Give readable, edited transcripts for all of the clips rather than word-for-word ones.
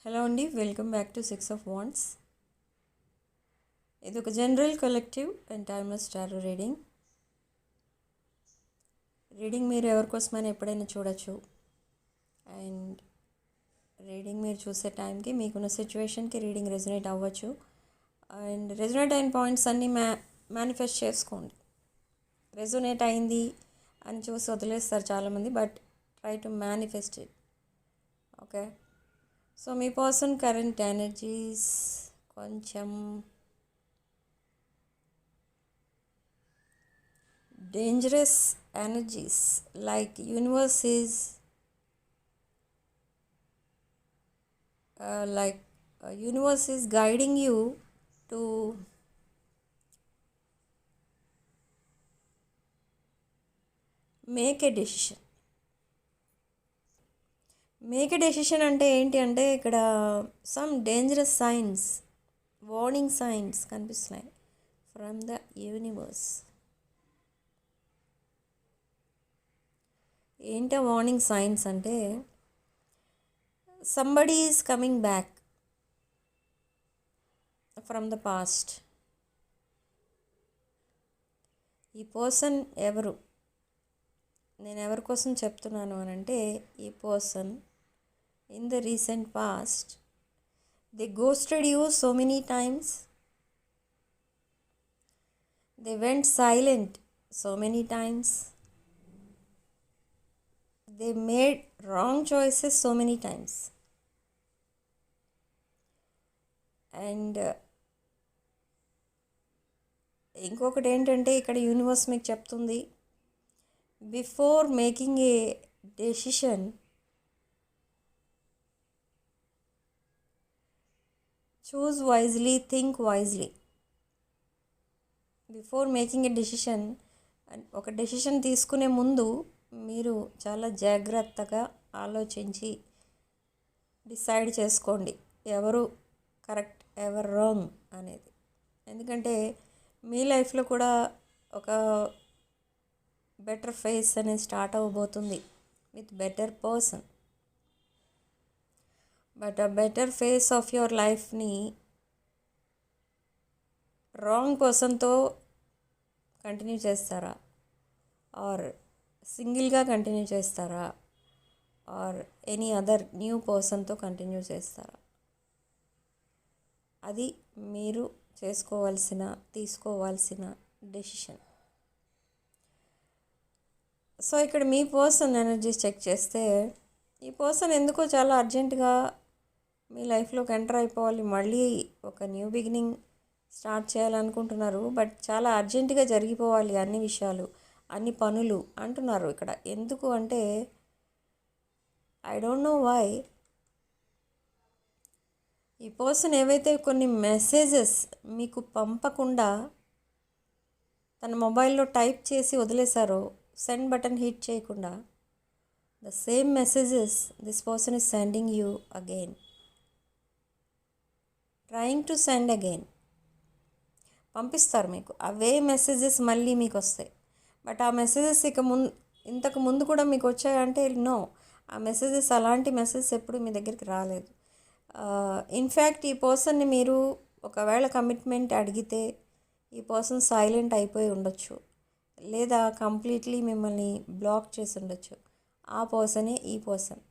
Hello అండి, welcome back to 6 of Wands. ఇది ఒక general collective and timeless tarot reading మీరు ఎవరికోసమైనా ఎప్పుడైనా చూడొచ్చు. అండ్ రీడింగ్ మీరు చూసే టైంకి మీకున్న సిచ్యువేషన్కి రీడింగ్ రెజొనేట్ అవ్వచ్చు. అండ్ రెజొనేట్ అయిన పాయింట్స్ అన్నీ మేనిఫెస్ట్ చేసుకోండి. రెజొనేట్ అయింది అని చూసి వదిలేస్తారు చాలామంది, but try to manifest it. Okay, so me person current energies కొంచెం dangerous energies, like universe is universe is guiding you to make a decision. Make a decision అంటే ఏంటి అంటే ఇక్కడ some dangerous science, warning signs కనిపిస్తున్నాయి from the universe. ఏంటి warning signs అంటే somebody is coming back from the past. ఈ person ఎవరు, నేను ఎవరి కోసం చెప్తున్నాను అని అంటే, ఈ person in the recent past, they ghosted you so many times, they went silent so many times, they made wrong choices so many times. And ఇంకొకటి ఏంటంటే ఇక్కడ యూనివర్స్ మీకు చెప్తుంది, before making a decision choose wisely, think wisely. Before making a decision, ఒక decision తీసుకునే ముందు మీరు చాలా జాగ్రత్తగా ఆలోచించి డిసైడ్ చేసుకోండి ఎవరు కరెక్ట్ ఎవరు రాంగ్ అనేది. ఎందుకంటే మీ లైఫ్లో కూడా ఒక బెటర్ ఫేస్ అనేది స్టార్ట్ అవ్వబోతుంది విత్ బెటర్ పర్సన్. బట్ ఆ బెటర్ ఫేస్ ఆఫ్ యువర్ లైఫ్ని రాంగ్ పర్సన్తో కంటిన్యూ చేస్తారా, ఆర్ సింగిల్గా కంటిన్యూ చేస్తారా, ఆర్ ఎనీ అదర్ న్యూ పర్సన్తో కంటిన్యూ చేస్తారా, అది మీరు తీసుకోవాల్సిన డెసిషన్. సో ఇక్కడ మీ పర్సన్ ఎనర్జీస్ చెక్ చేస్తే, ఈ పర్సన్ ఎందుకో చాలా అర్జెంటుగా మీ లైఫ్లోకి ఎంటర్ అయిపోవాలి, మళ్ళీ ఒక న్యూ బిగినింగ్ స్టార్ట్ చేయాలనుకుంటున్నారు. బట్ చాలా అర్జెంటుగా జరిగిపోవాలి అన్ని విషయాలు, అన్ని పనులు అంటున్నారు. ఇక్కడ ఎందుకు అంటే, ఐ డోంట్ నో వై ఈ పర్సన్ ఏవైతే కొన్ని మెసేజెస్ మీకు పంపకుండా తన మొబైల్లో టైప్ చేసి వదిలేశారో, సెండ్ బటన్ హిట్ చేయకుండా, the same messages this person is sending you again, trying to send again. పంపిస్తారు మీకు అవే మెసేజెస్ మళ్ళీ మీకు వస్తాయి. బట్ ఆ మెసేజెస్ ఇంతకు ముందు కూడా మీకు వచ్చాయంటే నో, ఆ మెసేజెస్ అలాంటి మెసేజెస్ ఎప్పుడు మీ దగ్గరికి రాలేదు. ఇన్ఫ్యాక్ట్ ఈ పర్సన్ని మీరు ఒకవేళ కమిట్మెంట్ అడిగితే ఈ పర్సన్ సైలెంట్ అయిపోయి ఉండొచ్చు, లేదా కంప్లీట్లీ మిమ్మల్ని బ్లాక్ చేసి ఉండొచ్చు. ఆ పర్సనే ఈ person.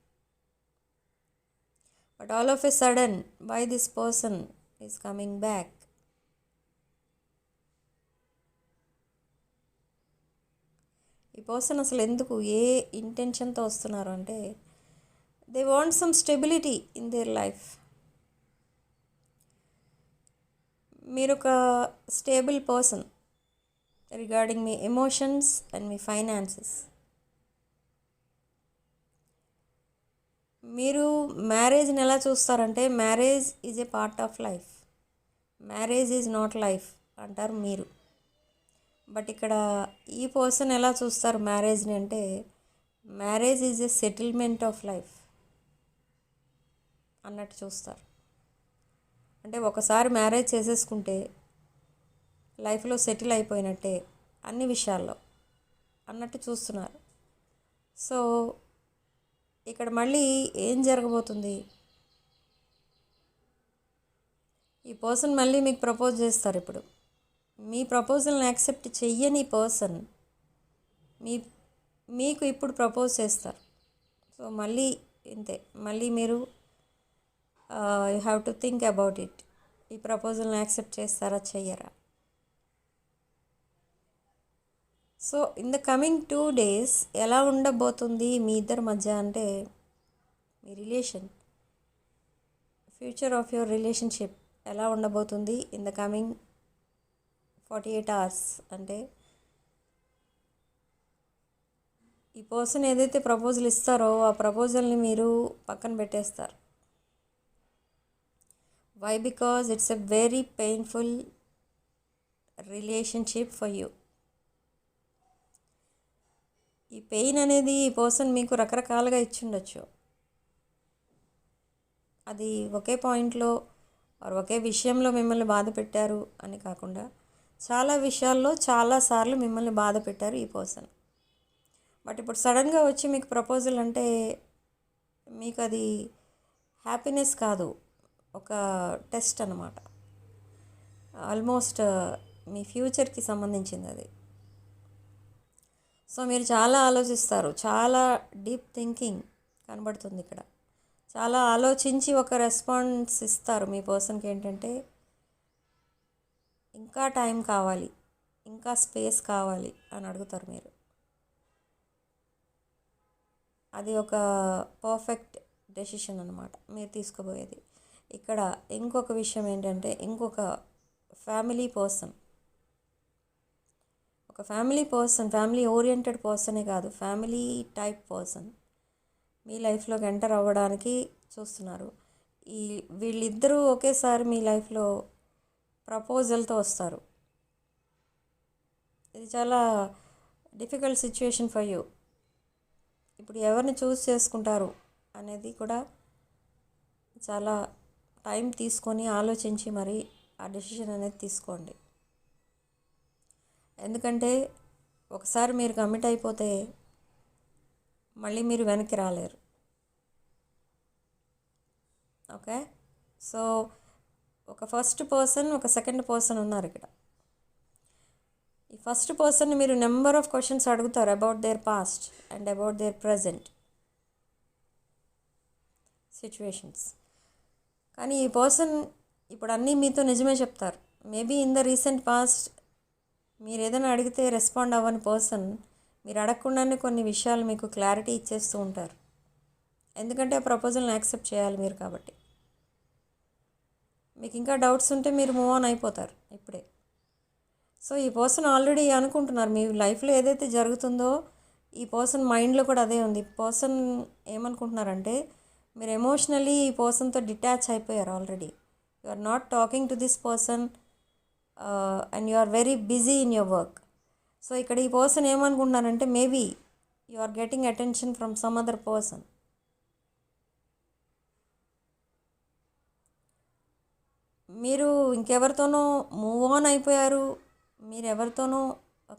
But all of a sudden why this person is coming back? ఈ పర్సన్ అసలు ఎందుకు, ఏ ఇంటెన్షన్తో వస్తున్నారు అంటే, they want some stability in their life. మీరు ఒక స్టేబుల్ పర్సన్ రిగార్డింగ్ మీ ఎమోషన్స్ అండ్ మీ ఫైనాన్సెస్. మీరు మ్యారేజ్ని ఎలా చూస్తారంటే, marriage is a part of life, marriage is not life అంటారు మీరు. బట్ ఇక్కడ ఈ పర్సన్ ఎలా చూస్తారు మ్యారేజ్ని అంటే, marriage is A settlement of life అన్నట్టు చూస్తారు. అంటే ఒకసారి మ్యారేజ్ చేసేసుకుంటే లైఫ్లో సెటిల్ అయిపోయినట్టే అన్ని విషయాల్లో అన్నట్టు చూస్తున్నారు. సో ఇక్కడ మళ్ళీ ఏం జరగబోతుంది, ఈ పర్సన్ మళ్ళీ మీకు ప్రపోజ్ చేస్తారు. ఇప్పుడు మీ ప్రపోజల్ని యాక్సెప్ట్ చెయ్యని పర్సన్ మీ మీకు ఇప్పుడు ప్రపోజ్ చేస్తారు. సో మళ్ళీ ఇంతే, మళ్ళీ మీరు you have to think about it. ఈ ప్రపోజల్ని యాక్సెప్ట్ చేస్తారా చెయ్యరా? So in the coming 2 days ఎలా ఉండబోతుంది మీ ఇద్దరి మధ్య అంటే, మీ relation, future of your relationship ఎలా ఉండబోతుంది ఇన్ ద కమింగ్ 48 hours అంటే, ఈ పర్సన్ ఏదైతే ప్రపోజల్ ఇస్తారో ఆ ప్రపోజల్ని మీరు పక్కన పెట్టేస్తారు. Why? Because it's a very painful relationship for you. ఈ పెయిన్ అనేది ఈ పర్సన్ మీకు రకరకాలుగా ఇచ్చిండొచ్చు. అది ఒకే పాయింట్లో ఒకే విషయంలో మిమ్మల్ని బాధ పెట్టారు అని కాకుండా చాలా విషయాల్లో చాలాసార్లు మిమ్మల్ని బాధ పెట్టారు ఈ పర్సన్. బట్ ఇప్పుడు సడన్గా వచ్చి మీకు ప్రపోజల్ అంటే మీకు అది హ్యాపీనెస్ కాదు, ఒక టెస్ట్ అన్నమాట. ఆల్మోస్ట్ మీ ఫ్యూచర్కి సంబంధించింది అది. సో మీరు చాలా ఆలోచిస్తారు, చాలా డీప్ థింకింగ్ కనబడుతుంది ఇక్కడ. చాలా ఆలోచించి ఒక రెస్పాన్స్ ఇస్తారు. మీ పర్సన్కి ఏంటంటే ఇంకా టైం కావాలి, ఇంకా స్పేస్ కావాలి అని అడుగుతారు మీరు. అది ఒక పర్ఫెక్ట్ డెసిషన్ అన్నమాట మీరు తీసుకోబోయేది. ఇక్కడ ఇంకొక విషయం ఏంటంటే, ఇంకొక ఫ్యామిలీ పర్సన్, ఒక ఫ్యామిలీ పర్సన్, ఫ్యామిలీ ఓరియంటెడ్ పర్సనే కాదు, ఫ్యామిలీ టైప్ పర్సన్ మీ లైఫ్లోకి ఎంటర్ అవ్వడానికి చూస్తున్నారు. వీళ్ళిద్దరూ ఒకేసారి మీ లైఫ్లో ప్రపోజల్తో వస్తారు. ఇది చాలా డిఫికల్ట్ సిచ్యువేషన్ ఫర్ యూ. ఇప్పుడు ఎవరిని చూస్ చేసుకుంటారు అనేది కూడా చాలా టైం తీసుకొని ఆలోచించి మరి ఆ డెసిషన్ అనేది తీసుకోండి. ఎందుకంటే ఒకసారి మీరు కమిట్ అయిపోతే మళ్ళీ మీరు వెనక్కి రాలేరు. ఓకే, సో ఒక ఫస్ట్ పర్సన్, ఒక సెకండ్ పర్సన్ ఉన్నారు ఇక్కడ. ఈ ఫస్ట్ పర్సన్ని మీరు నెంబర్ ఆఫ్ క్వశ్చన్స్ అడుగుతారు about their past and about their present situations. కానీ ఈ పర్సన్ ఇప్పుడు అన్నీ మీతో నిజమే చెప్తారు. Maybe in the recent past మీరు ఏదైనా అడిగితే రెస్పాండ్ అవ్వని పర్సన్ మీరు అడగకుండానే కొన్ని విషయాలు మీకు క్లారిటీ ఇచ్చేస్తూ ఉంటారు. ఎందుకంటే ఆ ప్రపోజల్ని యాక్సెప్ట్ చేయాలి మీరు కాబట్టి. మీకు ఇంకా డౌట్స్ ఉంటే మీరు మూవ్ ఆన్ అయిపోతారు ఇప్పుడే. సో ఈ పర్సన్ ఆల్రెడీ అనుకుంటున్నారు మీ లైఫ్లో ఏదైతే జరుగుతుందో ఈ పర్సన్ మైండ్లో కూడా అదే ఉంది. ఈ పర్సన్ ఏమనుకుంటున్నారంటే, మీరు ఎమోషనల్లీ ఈ పర్సన్తో డిటాచ్ అయిపోయారు already. You are not talking to this person and you are very busy in your work. So ఇక్కడ ఈ పర్సన్ ఏమనుకుంటున్నారంటే, maybe you are getting attention from some other person. మీరు ఇంకెవరితోనో మూవ్ ఆన్ అయిపోయారు, మీరు ఎవరితోనో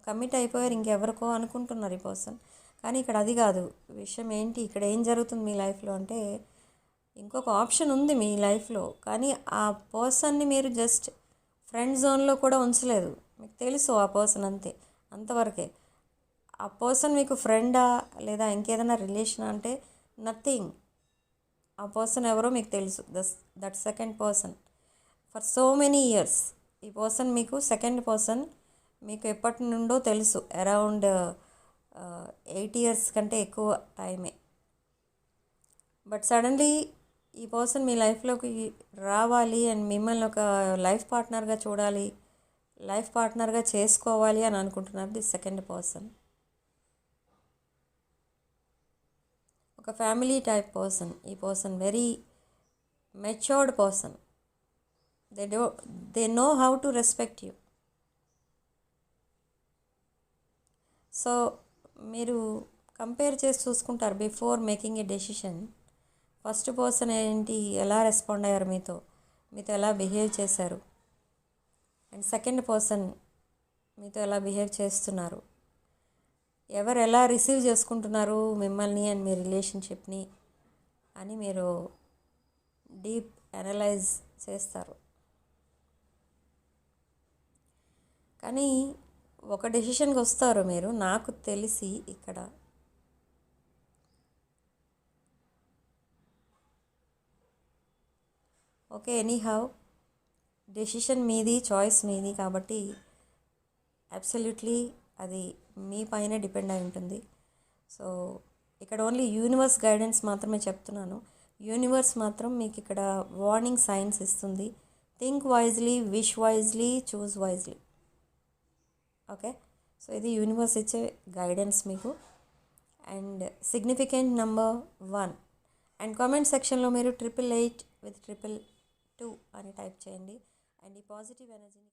కమిట్ అయిపోయారు ఇంకెవరికో అనుకుంటున్నారు ఈ పర్సన్. కానీ ఇక్కడ అది కాదు విషయం. ఏంటి ఇక్కడ ఏం జరుగుతుంది మీ లైఫ్లో అంటే, ఇంకొక ఆప్షన్ ఉంది మీ లైఫ్లో. కానీ ఆ పర్సన్ని మీరు జస్ట్ ఫ్రెండ్ జోన్లో కూడా ఉంచలేదు. మీకు తెలుసు ఆ పర్సన్ అంతే, అంతవరకే. ఆ పర్సన్ మీకు ఫ్రెండా లేదా ఇంకేదైనా రిలేషన్ అంటే నథింగ్. ఆ పర్సన్ ఎవరో మీకు తెలుసు. That second person for so many years. ఈ పర్సన్ మీకు సెకండ్ పర్సన్ మీకు ఎప్పటి నుండో తెలుసు. అరౌండ్ 8 years కంటే ఎక్కువ టైమే. బట్ సడన్లీ ఈ పర్సన్ మీ లైఫ్లోకి రావాలి అండ్ మిమ్మల్ని ఒక లైఫ్ పార్ట్నర్గా చూడాలి, లైఫ్ పార్ట్నర్గా చేసుకోవాలి అని అనుకుంటున్నారు ది సెకండ్ పర్సన్. ఒక ఫ్యామిలీ టైప్ పర్సన్ ఈ person. Very matured person. They know how to respect you. So మీరు కంపేర్ చేసి చూసుకుంటారు before making a decision. First person ఏంటి, ఎలా రెస్పాండ్ అయ్యారు, మీతో ఎలా బిహేవ్ చేశారు, అండ్ సెకండ్ పర్సన్ మీతో ఎలా బిహేవ్ చేస్తున్నారు, ఎవరు ఎలా రిసీవ్ చేసుకుంటున్నారు మిమ్మల్ని అండ్ మీ రిలేషన్షిప్ని అని మీరు డీప్ అనలైజ్ చేస్తారు. కానీ ఒక డెసిషన్కి వస్తారు మీరు, నాకు తెలిసి ఇక్కడ. ఓకే, ఎనీహౌ డెసిషన్ మీది, చాయిస్ మీది, కాబట్టి అబ్సల్యూట్లీ అది మీ పైన డిపెండ్ అయి ఉంటుంది. సో ఇక్కడ ఓన్లీ యూనివర్స్ గైడెన్స్ మాత్రమే చెప్తున్నాను. యూనివర్స్ మాత్రం మీకు ఇక్కడ వార్నింగ్ సైన్స్ ఇస్తుంది. థింక్ వైజ్లీ, విష్ వైజ్లీ, చూస్ వైజ్లీ. ఓకే, సో ఇది యూనివర్స్ ఇచ్చే గైడెన్స్ మీకు. And significant number 1. And comment సెక్షన్లో మీరు 888 with 222 అని టైప్ చేయండి. అండ్ ఈ పాజిటివ్ ఎనర్జీని